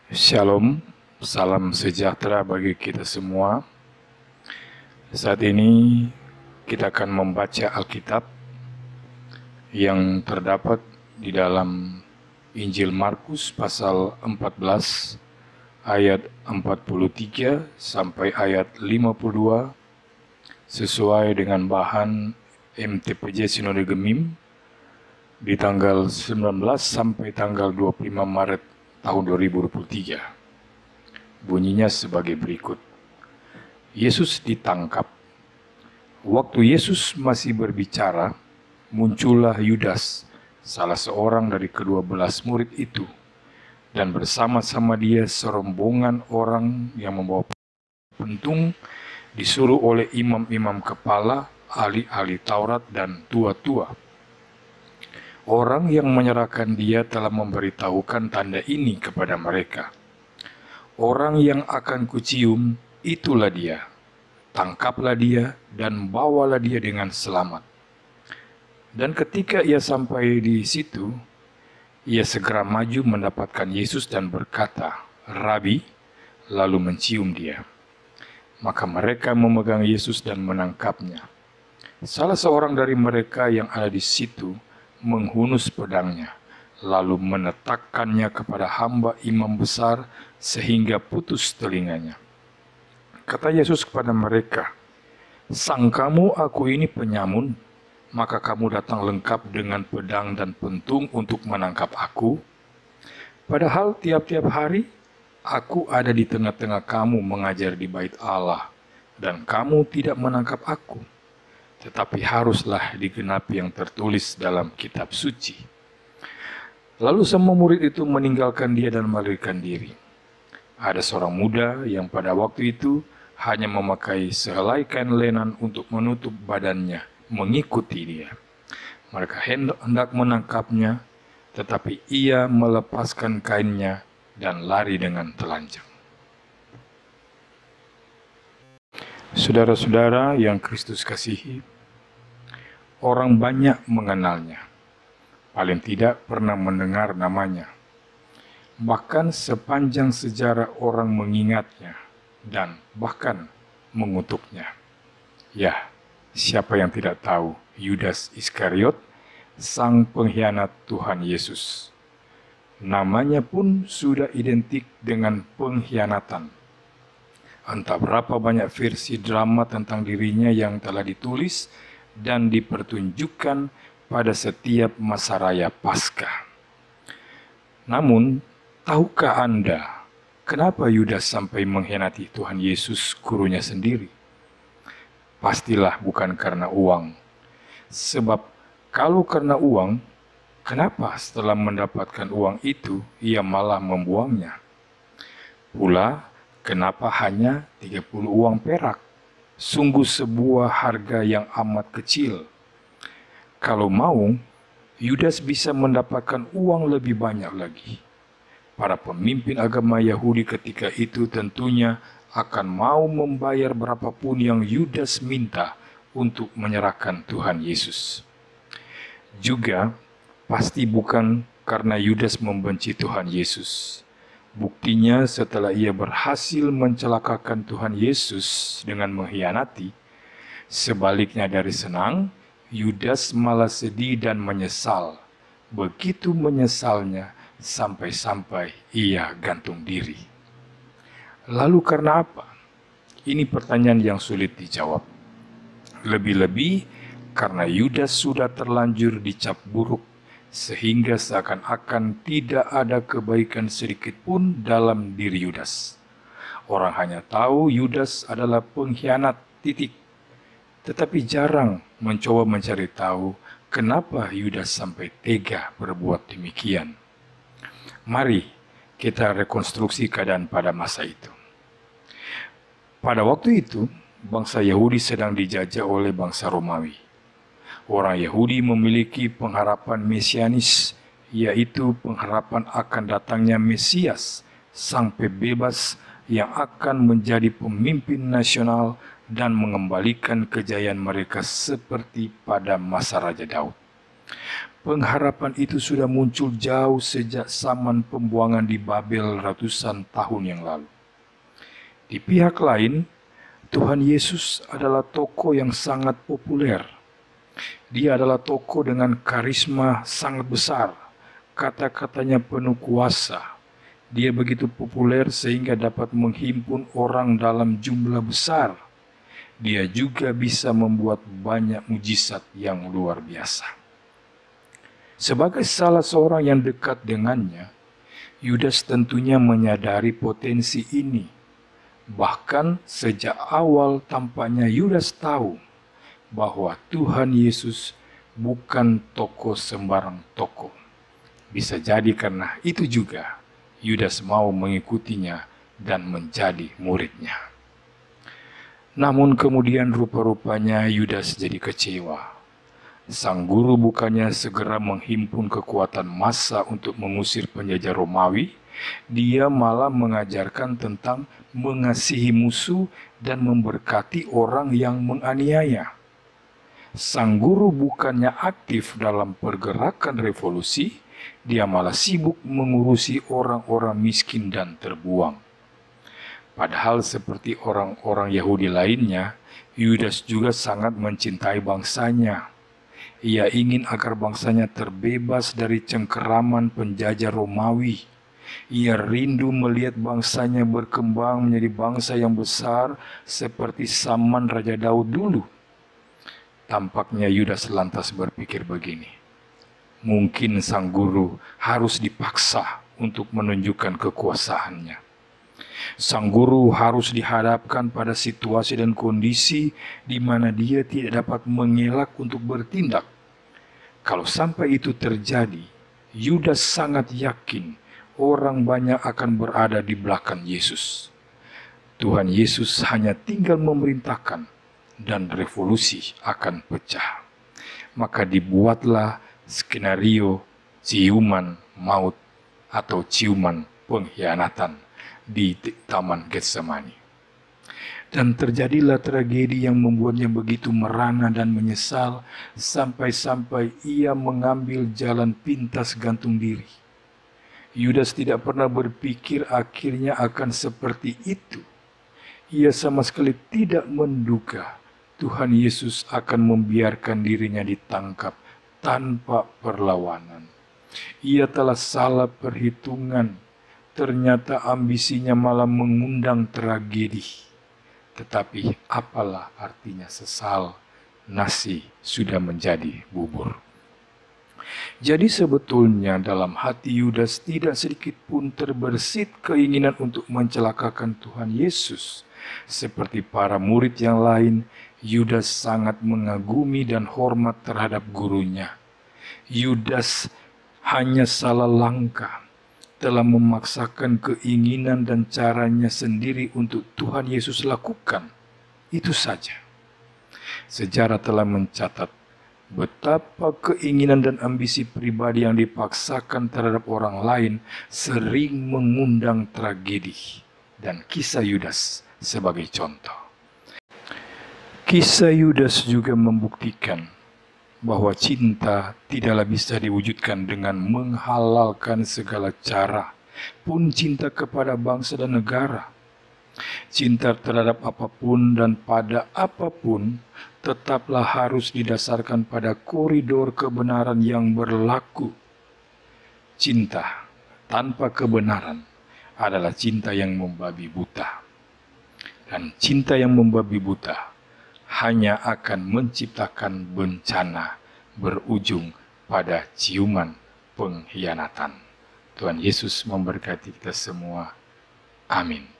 Shalom, salam sejahtera bagi kita semua. Saat ini kita akan membaca Alkitab yang terdapat di dalam Injil Markus pasal 14 ayat 43 sampai ayat 52 sesuai dengan bahan MTPJ Sinode Gemim di tanggal 19 sampai tanggal 25 Maret tahun 2023. Bunyinya sebagai berikut. Yesus ditangkap. Waktu Yesus masih berbicara, muncullah Yudas, salah seorang dari ke-12 murid itu, dan bersama-sama dia serombongan orang yang membawa pentung, disuruh oleh imam-imam kepala, ahli-ahli Taurat, dan tua-tua. Orang yang menyerahkan dia telah memberitahukan tanda ini kepada mereka. Orang yang akan kucium, itulah dia. Tangkaplah dia dan bawalah dia dengan selamat. Dan ketika ia sampai di situ, ia segera maju mendapatkan Yesus dan berkata, "Rabi," lalu mencium dia. Maka mereka memegang Yesus dan menangkapnya. Salah seorang dari mereka yang ada di situ menghunus pedangnya, lalu menetakkannya kepada hamba imam besar sehingga putus telinganya. Kata Yesus kepada mereka, "Sangkamu aku ini penyamun, maka kamu datang lengkap dengan pedang dan pentung untuk menangkap aku? Padahal tiap-tiap hari aku ada di tengah-tengah kamu mengajar di bait Allah, dan kamu tidak menangkap aku. Tetapi haruslah digenapi yang tertulis dalam kitab suci." Lalu semua murid itu meninggalkan dia dan melarikan diri. Ada seorang muda yang pada waktu itu hanya memakai sehelai kain lenan untuk menutup badannya, mengikuti dia. Mereka hendak menangkapnya, tetapi ia melepaskan kainnya dan lari dengan telanjang. Saudara-saudara yang Kristus kasihi, orang banyak mengenalnya, paling tidak pernah mendengar namanya. Bahkan sepanjang sejarah orang mengingatnya dan bahkan mengutuknya. Ya, siapa yang tidak tahu Yudas Iskariot, sang pengkhianat Tuhan Yesus. Namanya pun sudah identik dengan pengkhianatan. Entah berapa banyak versi drama tentang dirinya yang telah ditulis dan dipertunjukkan pada setiap masa raya Paskah. Namun, tahukah Anda kenapa Yudas sampai mengkhianati Tuhan Yesus gurunya sendiri? Pastilah bukan karena uang. Sebab kalau karena uang, kenapa setelah mendapatkan uang itu ia malah membuangnya? Pula, kenapa hanya 30 uang perak? Sungguh sebuah harga yang amat kecil. Kalau mau, Yudas bisa mendapatkan uang lebih banyak lagi. Para pemimpin agama Yahudi ketika itu tentunya akan mau membayar berapapun yang Yudas minta untuk menyerahkan Tuhan Yesus. Juga pasti bukan karena Yudas membenci Tuhan Yesus. Buktinya setelah ia berhasil mencelakakan Tuhan Yesus dengan mengkhianati, sebaliknya dari senang, Yudas malah sedih dan menyesal. Begitu menyesalnya sampai-sampai ia gantung diri. Lalu karena apa? Ini pertanyaan yang sulit dijawab. Lebih-lebih karena Yudas sudah terlanjur dicap buruk, sehingga seakan-akan tidak ada kebaikan sedikit pun dalam diri Yudas. Orang hanya tahu Yudas adalah pengkhianat, titik. Tetapi jarang mencoba mencari tahu kenapa Yudas sampai tega berbuat demikian. Mari kita rekonstruksi keadaan pada masa itu. Pada waktu itu, bangsa Yahudi sedang dijajah oleh bangsa Romawi. Orang Yahudi memiliki pengharapan mesianis, yaitu pengharapan akan datangnya Mesias, sang pembebas yang akan menjadi pemimpin nasional dan mengembalikan kejayaan mereka seperti pada masa Raja Daud. Pengharapan itu sudah muncul jauh sejak zaman pembuangan di Babel ratusan tahun yang lalu. Di pihak lain, Tuhan Yesus adalah tokoh yang sangat populer. Dia adalah tokoh dengan karisma sangat besar. Kata-katanya penuh kuasa. Dia begitu populer sehingga dapat menghimpun orang dalam jumlah besar. Dia juga bisa membuat banyak mujizat yang luar biasa. Sebagai salah seorang yang dekat dengannya, Yudas tentunya menyadari potensi ini. Bahkan sejak awal tampaknya Yudas tahu bahwa Tuhan Yesus bukan tokoh sembarang tokoh. Bisa jadi karena itu juga Yudas mau mengikutinya dan menjadi muridnya. Namun kemudian rupa-rupanya Yudas jadi kecewa. Sang guru bukannya segera menghimpun kekuatan massa untuk mengusir penjajah Romawi, dia malah mengajarkan tentang mengasihi musuh dan memberkati orang yang menganiaya. Sang guru bukannya aktif dalam pergerakan revolusi, dia malah sibuk mengurusi orang-orang miskin dan terbuang. Padahal seperti orang-orang Yahudi lainnya, Yudas juga sangat mencintai bangsanya. Ia ingin agar bangsanya terbebas dari cengkeraman penjajah Romawi. Ia rindu melihat bangsanya berkembang menjadi bangsa yang besar seperti zaman Raja Daud dulu. Tampaknya Yudas lantas berpikir begini. Mungkin sang guru harus dipaksa untuk menunjukkan kekuasaannya. Sang guru harus dihadapkan pada situasi dan kondisi di mana dia tidak dapat mengelak untuk bertindak. Kalau sampai itu terjadi, Yudas sangat yakin orang banyak akan berada di belakang Yesus. Tuhan Yesus hanya tinggal memerintahkan dan revolusi akan pecah. Maka dibuatlah skenario ciuman maut atau ciuman pengkhianatan di Taman Getsemani. Dan terjadilah tragedi yang membuatnya begitu merana dan menyesal sampai-sampai ia mengambil jalan pintas gantung diri. Yudas tidak pernah berpikir akhirnya akan seperti itu. Ia sama sekali tidak menduga Tuhan Yesus akan membiarkan dirinya ditangkap tanpa perlawanan. Ia telah salah perhitungan. Ternyata ambisinya malah mengundang tragedi. Tetapi apalah artinya sesal, nasi sudah menjadi bubur. Jadi sebetulnya dalam hati Yudas tidak sedikit pun terbersit keinginan untuk mencelakakan Tuhan Yesus. Seperti para murid yang lain, Yudas sangat mengagumi dan hormat terhadap gurunya. Yudas hanya salah langkah. Telah memaksakan keinginan dan caranya sendiri untuk Tuhan Yesus lakukan. Itu saja. Sejarah telah mencatat betapa keinginan dan ambisi pribadi yang dipaksakan terhadap orang lain sering mengundang tragedi. Dan kisah Yudas sebagai contoh. Kisah Yudas juga membuktikan bahwa cinta tidaklah bisa diwujudkan dengan menghalalkan segala cara, pun cinta kepada bangsa dan negara. Cinta terhadap apapun dan pada apapun tetaplah harus didasarkan pada koridor kebenaran yang berlaku. Cinta tanpa kebenaran adalah cinta yang membabi buta. Dan cinta yang membabi buta hanya akan menciptakan bencana berujung pada ciuman pengkhianatan. Tuhan Yesus memberkati kita semua. Amin.